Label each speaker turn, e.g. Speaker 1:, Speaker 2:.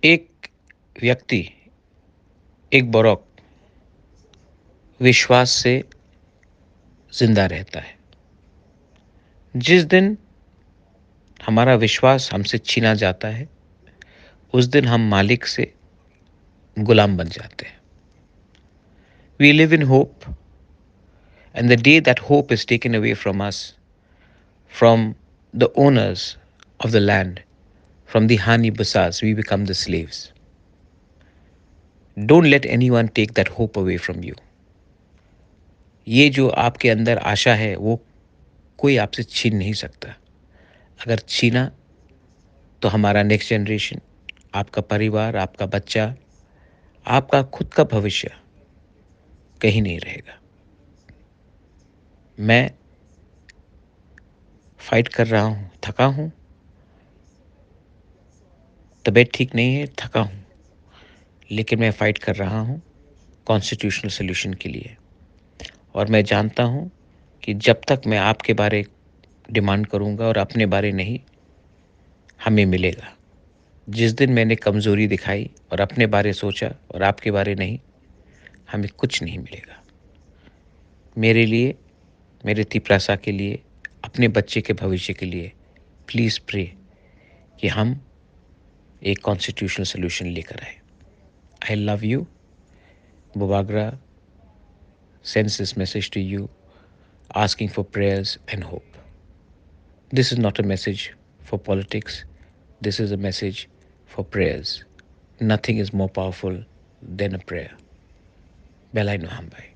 Speaker 1: एक व्यक्ति, एक बौरक विश्वास से ज़िंदा रहता है। जिस दिन हमारा विश्वास हमसे छीना जाता है, उस दिन हम मालिक से गुलाम बन जाते हैं। We live in hope, and the day that hope is taken away from us, from the owners of the land, from the honey bazaars, we become the slaves. Don't let anyone take that hope away from you. ये जो आपके अंदर आशा है, वो कोई आपसे छीन नहीं सकता। अगर छीना तो हमारा नेक्स्ट जनरेशन, आपका परिवार, आपका बच्चा, आपका खुद का भविष्य कहीं नहीं रहेगा। मैं फाइट कर रहा हूँ, थका हूँ, तबीयत ठीक नहीं है, थका हूँ, लेकिन मैं फाइट कर रहा हूँ कॉन्स्टिट्यूशनल सॉल्यूशन के लिए। और मैं जानता हूँ कि जब तक मैं आपके बारे डिमांड करूँगा और अपने बारे नहीं, हमें मिलेगा। जिस दिन मैंने कमज़ोरी दिखाई और अपने बारे सोचा और आपके बारे नहीं, हमें कुछ नहीं मिलेगा। मेरे लिए, मेरे तिपरासा के लिए, अपने बच्चे के भविष्य के लिए प्लीज़ प्रे कि हम एक कॉन्स्टिट्यूशनल सॉल्यूशन लेकर आए। I love you. Bobagra sends this message to you asking for prayers and hope. This is not a message for politics. This is a message for prayers. Nothing is more powerful than a prayer. Belai Nohambay.